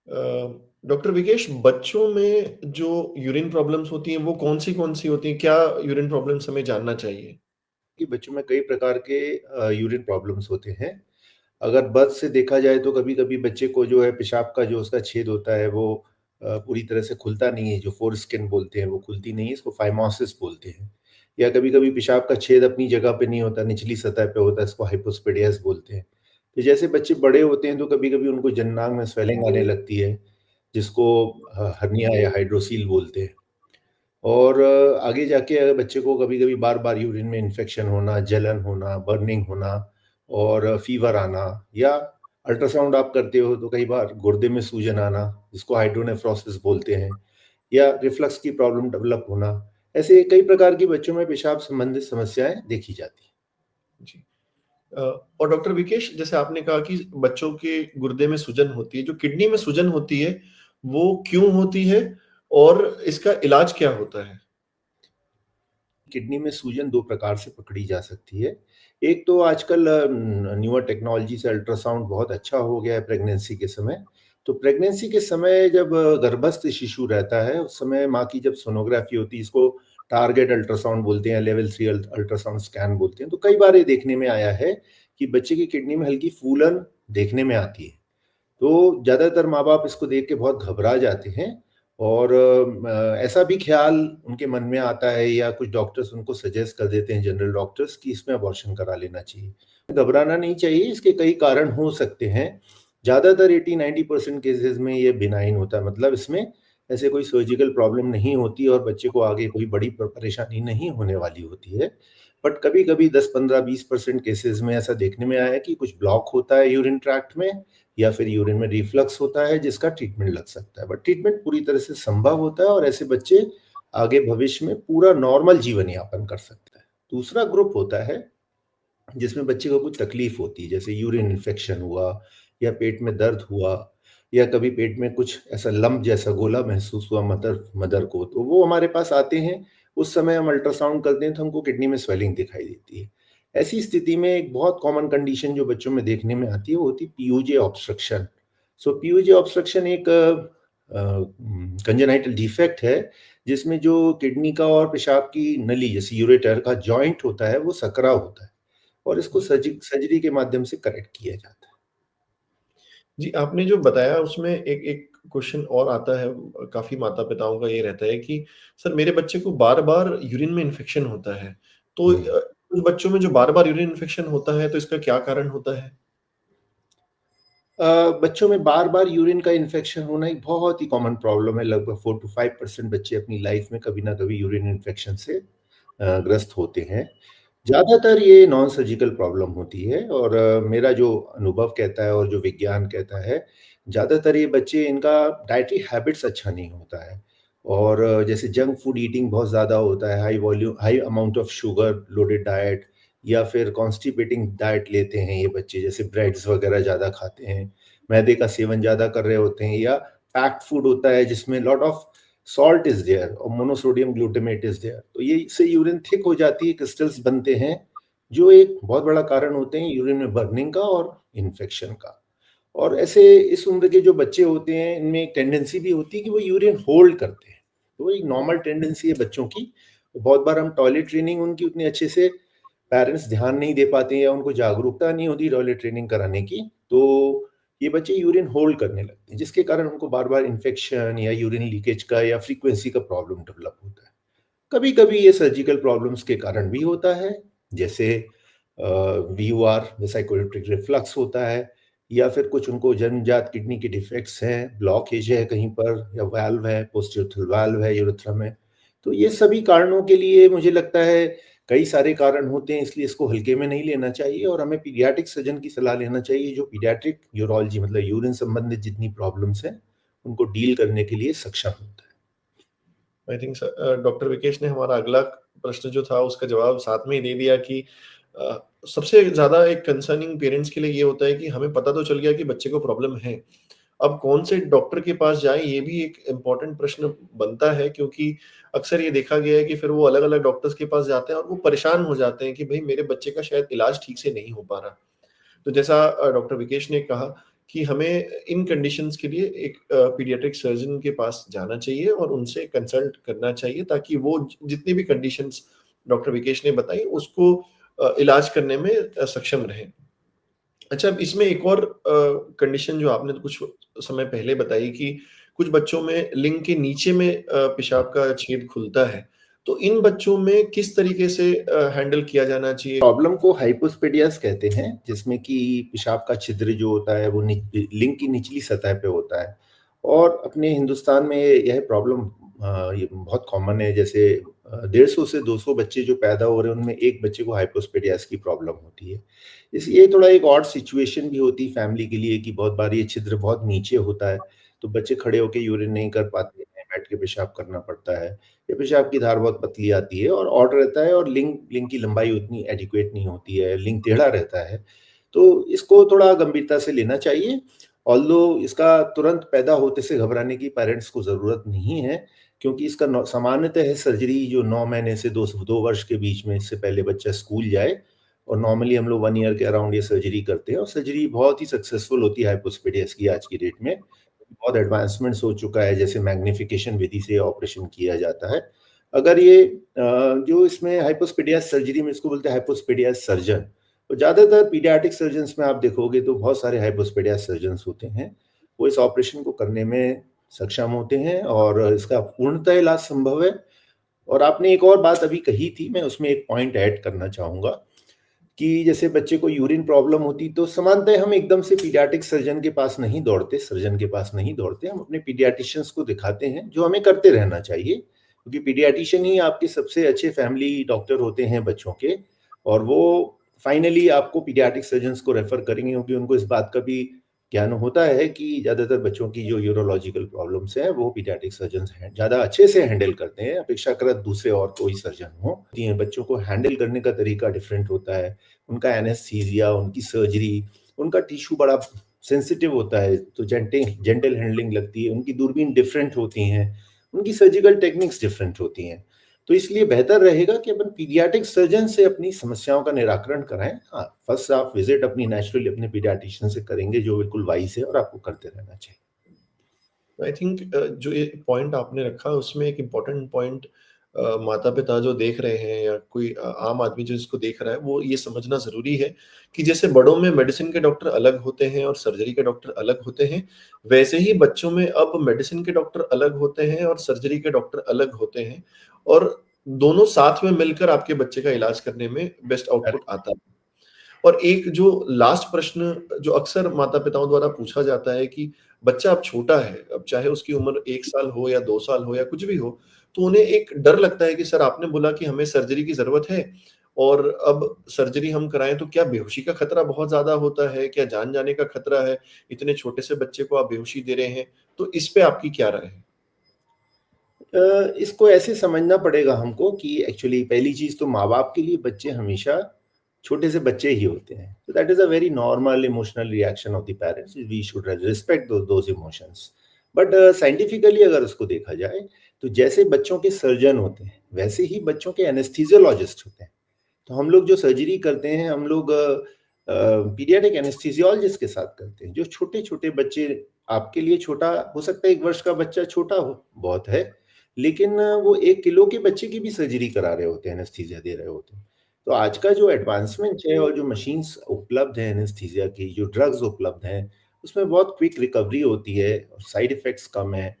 Doctor Vikesh, बच्चों में जो यूरिन प्रॉब्लम्स होती हैं वो कौन-सी होती हैं? क्या यूरिन प्रॉब्लम्स हमें जानना चाहिए? कि बच्चों में कई प्रकार के यूरिन प्रॉब्लम्स होते हैं। अगर बर्थ से देखा जाए तो कभी-कभी बच्चे को जो है पेशाब का जो उसका छेद होता है वो पूरी तरह से खुलता नहीं है, जो फोरस्किन बोलते हैं वो खुलती नहीं है, इसको फाइमोसिस बोलते हैं। या कभी-कभी पेशाब का छेद अपनी जगह पे नहीं होता, निचली सतह पे होता है, इसको हाइपोस्पेडियास बोलते हैं। तो जैसे बच्चे बड़े होते हैं तो कभी-कभी उनको जननांग में स्वेलिंग आने लगती है, जिसको हर्निया या हाइड्रोसील बोलते हैं। और आगे जाके अगर बच्चे को कभी-कभी बार-बार यूरिन में इन्फेक्शन होना, जलन होना, बर्निंग होना और फ़ीवर आना या अल्ट्रासाउंड आप करते हो तो कई बार गुर्दे में सूजन आना, जिसको हाइड्रोनेफ्रोसिस बोलते हैं, या रिफ्लक्स की प्रॉब्लम डेवलप होना, ऐसे कई प्रकार की बच्चों में पेशाब संबंधित समस्याएँ देखी जाती हैं। जी। और डॉक्टर विकेश, जैसे आपने कहा कि बच्चों के गुर्दे में सूजन होती है, जो किडनी में सूजन होती है, वो क्यों होती है और इसका इलाज क्या होता है? किडनी में सूजन 2 प्रकार से पकड़ी जा सकती है। एक तो आजकल न्यूअर टेक्नोलॉजी से अल्ट्रासाउंड बहुत अच्छा हो गया है प्रेगनेंसी के समय। तो प्रेगनेंसी के समय जब गर्भस्थ शिशु रहता है, उस समय माँ की जब सोनोग्राफी होती है, इसको टारगेट अल्ट्रासाउंड बोलते हैं, लेवल 3 अल्ट्रासाउंड स्कैन बोलते हैं। तो कई बार ये देखने में आया है कि बच्चे की किडनी में हल्की फूलन देखने में आती है। तो ज़्यादातर माँ-बाप इसको देख के बहुत घबरा जाते हैं और ऐसा भी ख़्याल उनके मन में आता है या कुछ डॉक्टर्स उनको सजेस्ट कर देते हैं, जनरल डॉक्टर्स, कि इसमें अबॉर्शन करा लेना चाहिए। घबराना नहीं चाहिए, इसके कई कारण हो सकते हैं। ज़्यादातर 80-90% केसेज़ में ये बिनाइन होता है, मतलब इसमें ऐसे कोई सर्जिकल प्रॉब्लम नहीं होती और बच्चे को आगे कोई बड़ी परेशानी नहीं होने वाली होती है। बट कभी-कभी 10, 15, 20% केसेज़ में ऐसा देखने में आया है कि कुछ ब्लॉक होता है यूरिन ट्रैक्ट में या फिर यूरिन में रिफ्लक्स होता है, जिसका ट्रीटमेंट लग सकता है। बट ट्रीटमेंट पूरी तरह से संभव होता है और ऐसे बच्चे आगे भविष्य में पूरा नॉर्मल जीवन यापन कर सकते हैं। दूसरा ग्रुप होता है जिसमें बच्चे को कुछ तकलीफ होती है, जैसे यूरिन इन्फेक्शन हुआ या पेट में दर्द हुआ या कभी पेट में कुछ ऐसा लम्प जैसा गोला महसूस हुआ मदर मदर को, तो वो हमारे पास आते हैं। उस समय हम अल्ट्रासाउंड करते हैं तो हमको किडनी में स्वेलिंग दिखाई देती है। ऐसी स्थिति में एक बहुत कॉमन कंडीशन जो बच्चों में देखने में आती है वो होती है पीयूजे ऑब्स्ट्रक्शन। सो पीयूजे ऑब्स्ट्रक्शन एक कंजेनाइटल डिफेक्ट है, जिसमें जो किडनी का और पेशाब की नली जैसे यूरेटर का जॉइंट होता है वो सकरा होता है और इसको सर्जरी के माध्यम से करेक्ट किया जाता है। जी, आपने जो बताया उसमें एक एक क्वेश्चन और आता है, काफ़ी माता-पिताओं का ये रहता है कि सर मेरे बच्चे को बार-बार यूरिन में इन्फेक्शन होता है। तो हुँ। उन बच्चों में जो बार-बार यूरिन इन्फेक्शन होता है तो इसका क्या कारण होता है? बच्चों में बार-बार यूरिन का इन्फेक्शन होना एक बहुत ही कॉमन प्रॉब्लम है। लगभग 4 टू 5% बच्चे अपनी लाइफ में कभी ना कभी यूरिन इन्फेक्शन से ग्रस्त होते हैं। ज़्यादातर ये नॉन सर्जिकल प्रॉब्लम होती है और मेरा जो अनुभव कहता है और जो विज्ञान कहता है, ज़्यादातर ये बच्चे इनका डाइटरी हैबिट्स अच्छा नहीं होता है और जैसे जंक फूड ईटिंग बहुत ज़्यादा होता है, high amount of sugar loaded diet या फिर कॉन्स्टिपेटिंग डाइट लेते हैं ये बच्चे, जैसे ब्रेड्स वगैरह ज़्यादा खाते हैं, मैदे का सेवन ज़्यादा कर रहे होते हैं या पैक्ड फूड होता है जिसमें lot of salt is there और मोनोसोडियम ग्लूटामेट इज़ देयर। तो ये इससे यूरिन थिक हो जाती है, क्रिस्टल्स बनते हैं, जो एक बहुत बड़ा कारण होते हैं यूरिन में बर्निंग का और इन्फेक्शन का। और ऐसे इस उम्र के जो बच्चे होते हैं, इनमें एक टेंडेंसी भी होती है कि वो यूरिन होल्ड करते हैं। तो वो एक नॉर्मल टेंडेंसी है बच्चों की। बहुत बार हम टॉयलेट ट्रेनिंग उनकी उतनी अच्छे से पेरेंट्स ध्यान नहीं दे पाते हैं या उनको जागरूकता नहीं होती टॉयलेट ट्रेनिंग कराने की, तो ये बच्चे यूरिन होल्ड करने लगते हैं, जिसके कारण उनको बार-बार इन्फेक्शन या यूरिन लीकेज का या फ्रीक्वेंसी का प्रॉब्लम डेवलप होता है। कभी-कभी ये सर्जिकल प्रॉब्लम्स के कारण भी होता है, जैसे वीयूआर वेसाइकुलर रिफ्लक्स होता है या फिर कुछ उनको जन्मजात किडनी के डिफेक्ट्स हैं, ब्लॉकेज है कहीं पर या वाल्व है, पोस्टीरियर वाल्व है यूरेथ्रा में। तो ये सभी कारणों के लिए मुझे लगता है कई सारे कारण होते हैं, इसलिए इसको हल्के में नहीं लेना चाहिए और हमें पीडियाट्रिक सर्जन की सलाह लेना चाहिए, जो पीडियाट्रिक यूरोलॉजी मतलब यूरिन संबंधित जितनी प्रॉब्लम्स हैं, उनको डील करने के लिए सक्षम होता है। आई थिंक डॉक्टर विकेश ने हमारा अगला प्रश्न जो था उसका जवाब साथ में ही दे दिया कि सबसे ज़्यादा एक कंसर्निंग पेरेंट्स के लिए ये होता है कि हमें पता तो चल गया कि बच्चे को प्रॉब्लम है। अब कौन से डॉक्टर के पास जाएँ, ये भी एक इम्पोर्टेंट प्रश्न बनता है, क्योंकि अक्सर ये देखा गया है कि फिर वो अलग-अलग डॉक्टर्स के पास जाते हैं और वो परेशान हो जाते हैं कि भई मेरे बच्चे का शायद इलाज ठीक से नहीं हो पा रहा। तो जैसा डॉक्टर विकेश ने कहा कि हमें इन कंडीशंस के लिए एक पीडियाट्रिक सर्जन के पास जाना चाहिए और उनसे कंसल्ट करना चाहिए, ताकि वो जितनी भी कंडीशंस डॉक्टर विकेश ने बताई उसको इलाज करने में सक्षम रहें। अच्छा, अब इसमें एक और कंडीशन जो आपने कुछ समय पहले बताई कि कुछ बच्चों में लिंग के नीचे में पेशाब का छेद खुलता है। तो इन बच्चों में किस तरीके से हैंडल किया जाना चाहिए? प्रॉब्लम को हाइपोस्पेडियास कहते हैं, जिसमें कि पेशाब का छिद्र जो होता है वो लिंग की निचली सतह पे होता है। और अपने हिंदुस्तान में यह प्रॉब्लम ये बहुत कॉमन है। जैसे 150 से 200 बच्चे जो पैदा हो रहे हैं उनमें एक बच्चे को हाइपोस्पेडियास की प्रॉब्लम होती है। ये थोड़ा एक ऑड सिचुएशन भी होती है फैमिली के लिए कि बहुत बार ये छिद्र बहुत नीचे होता है, तो बच्चे खड़े होके यूरिन नहीं कर पाते हैं, बैठ के पेशाब करना पड़ता है। या पेशाब की धार बहुत पतली आती है और ऑड रहता है, और लिंग की लंबाई उतनी एडिक्वेट नहीं होती है, लिंग टेढ़ा रहता है। तो इसको थोड़ा गंभीरता से लेना चाहिए। ऑल्दो इसका तुरंत पैदा होते से घबराने की पेरेंट्स को ज़रूरत नहीं है, क्योंकि इसका सामान्यतः सर्जरी जो 9 महीने से 2 वर्ष के बीच में, इससे पहले बच्चा स्कूल जाए, और नॉर्मली हम लोग 1 ईयर के अराउंड ये सर्जरी करते हैं, और सर्जरी बहुत ही सक्सेसफुल होती है हाइपोस्पेडियास की आज की डेट में। बहुत एडवांसमेंट्स हो चुका है, जैसे मैग्निफिकेशन विधि से ऑपरेशन किया जाता है। अगर ये जो इसमें हाइपोस्पेडियास सर्जरी में इसको बोलते हैं हाइपोस्पेडियास सर्जन, तो ज़्यादातर पीडियाट्रिक सर्जन्स में आप देखोगे तो बहुत सारे हाइपोस्पेडियास सर्जन्स होते हैं। वो इस ऑपरेशन को करने में सक्षम होते हैं और इसका पूर्णतः इलाज संभव है। और आपने एक और बात अभी कही थी, मैं उसमें एक पॉइंट ऐड करना चाहूँगा कि जैसे बच्चे को यूरिन प्रॉब्लम होती तो सामान्यतः हम एकदम से पीडियाट्रिक सर्जन के पास नहीं दौड़ते, हम अपने पीडियाट्रिशियंस को दिखाते हैं, जो हमें करते रहना चाहिए, क्योंकि पीडियाट्रिशियन ही आपके सबसे अच्छे फैमिली डॉक्टर होते हैं बच्चों के, और वो फाइनली आपको पीडियाट्रिक सर्जन्स को रेफर करेंगे, क्योंकि उनको इस बात का भी ज्ञान होता है कि ज़्यादातर बच्चों की जो यूरोलॉजिकल प्रॉब्लम्स हैं वो पीडियाट्रिक सर्जन्स हैं ज़्यादा अच्छे से हैंडल करते हैं, अपेक्षाकृत दूसरे और कोई सर्जन हो। बच्चों को हैंडल करने का तरीका डिफरेंट होता है, उनका एनेस्थीसिया, उनकी सर्जरी, उनका टिश्यू बड़ा सेंसिटिव होता है, तो जेंटल हैंडलिंग लगती है, उनकी दूरबीन डिफरेंट होती हैं, उनकी सर्जिकल टेक्निक्स डिफरेंट होती हैं। तो इसलिए बेहतर रहेगा कि अपन पीडियाट्रिक सर्जन से अपनी समस्याओं का निराकरण कराएं। हाँ, फर्स्ट आप विजिट अपनी नेचुरली अपने पीडियाट्रिशियन से करेंगे, जो बिल्कुल वाइज है, और आपको करते रहना चाहिए। आई थिंक जो ये पॉइंट आपने रखा उसमें एक इम्पोर्टेंट पॉइंट माता-पिता जो देख रहे हैं या कोई आम आदमी जो इसको देख रहा है, वो ये समझना ज़रूरी है कि जैसे बड़ों में मेडिसिन के डॉक्टर अलग होते हैं और सर्जरी के डॉक्टर अलग होते हैं, वैसे ही बच्चों में अब मेडिसिन के डॉक्टर अलग होते हैं और सर्जरी के डॉक्टर अलग होते हैं, और दोनों साथ में मिलकर आपके बच्चे का इलाज करने में बेस्ट आउटपुट आता है। और एक जो लास्ट प्रश्न जो अक्सर माता-पिताओं द्वारा पूछा जाता है कि बच्चा अब छोटा है, अब चाहे उसकी उम्र 1 साल हो या 2 साल हो या कुछ भी हो, तो उन्हें एक डर लगता है कि सर आपने बोला कि हमें सर्जरी की ज़रूरत है, और अब सर्जरी हम कराएँ तो क्या बेहोशी का खतरा बहुत ज़्यादा होता है? क्या जान जाने का खतरा है? इतने छोटे से बच्चे को आप बेहोशी दे रहे हैं, तो इस पे आपकी क्या राय है? इसको ऐसे समझना पड़ेगा हमको कि एक्चुअली पहली चीज़ तो माँ-बाप के लिए बच्चे हमेशा छोटे से बच्चे ही होते हैं। So that is a very normal emotional reaction of the parents. We should respect those emotions. But scientifically अगर उसको देखा जाए, तो जैसे बच्चों के सर्जन होते हैं, वैसे ही बच्चों के एनेस्थीसियोलॉजिस्ट होते हैं। तो हम लोग जो सर्जरी करते हैं, हम लोग पीडियाट्रिक एनेस्थीसियोलॉजिस्ट के साथ करते हैं। जो छोटे-छोटे बच्चे, आपके लिए छोटा हो सकता है, 1 वर्ष का बच्चा छोटा हो, बहुत है, लेकिन वो 1 किलो के बच्चे की भी सर्जरी करा रहे होते हैं, एनेस्थीसिया दे रहे होते हैं। तो आज का जो एडवांसमेंट है और जो मशीन्स उपलब्ध है एनेस्थीसिया की, जो ड्रग्स उपलब्ध हैं, उसमें बहुत क्विक रिकवरी होती है और साइड इफेक्ट्स कम है।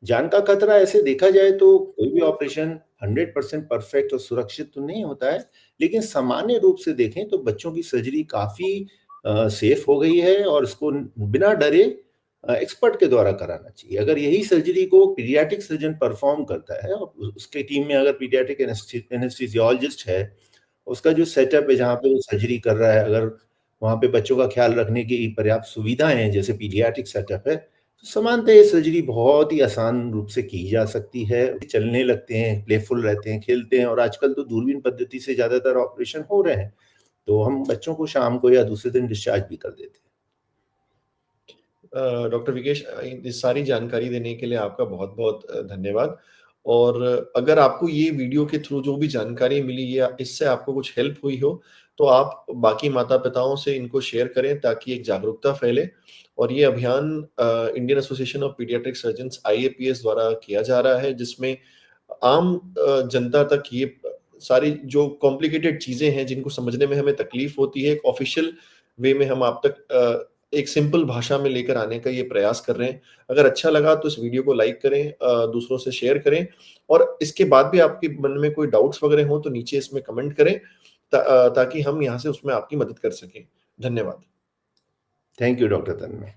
जान का खतरा ऐसे देखा जाए तो कोई भी ऑपरेशन 100% परफेक्ट और सुरक्षित तो नहीं होता है, लेकिन सामान्य रूप से देखें तो बच्चों की सर्जरी काफ़ी सेफ हो गई है, और इसको बिना डरे एक्सपर्ट के द्वारा कराना चाहिए। अगर यही सर्जरी को पीडियाट्रिक सर्जन परफॉर्म करता है, और उसके टीम में अगर पीडियाट्रिक एनेस्थीसियोलॉजिस्ट है, उसका जो सेटअप है जहाँ पे वो सर्जरी कर रहा है, अगर वहाँ पे बच्चों का ख्याल रखने की पर्याप्त सुविधाएँ हैं, जैसे पीडियाट्रिक सेटअप है, तो सामान्यतः ये सर्जरी बहुत ही आसान रूप से की जा सकती है। चलने लगते हैं, प्लेफुल रहते हैं, खेलते हैं, और आजकल तो दूरबीन पद्धति से ज़्यादातर ऑपरेशन हो रहे हैं। तो हम बच्चों को शाम को या दूसरे दिन डिस्चार्ज भी कर देते हैं। डॉक्टर विकेश, इस सारी जानकारी देने के लिए आपका बहुत-बहुत धन्यवाद। और अगर आपको ये वीडियो के थ्रू जो भी जानकारी मिली या इससे आपको कुछ हेल्प हुई हो, तो आप बाकी माता-पिताओं से इनको शेयर करें ताकि एक जागरूकता फैले और ये अभियान Indian Association of Paediatric Surgeons IAPS द्वारा किया जा रहा है, जिसमें आम जनता तक ये सारी जो कॉम्प्लिकेटेड चीज़ें हैं, जिनको समझने में हमें तकलीफ होती है, एक ऑफ़िशियल वे में हम आप तक एक सिंपल भाषा में लेकर आने का ये प्रयास कर रहे हैं। अगर अच्छा लगा तो इस वीडियो को लाइक करें, दूसरों से शेयर करें और इसके बाद भी आपके मन में कोई डाउट्स वगैरह हों तो नीचे इसमें कमेंट करें ताकि हम यहाँ से उसमें आपकी मदद कर सकें। धन्यवाद। Thank you doctor Tanmay.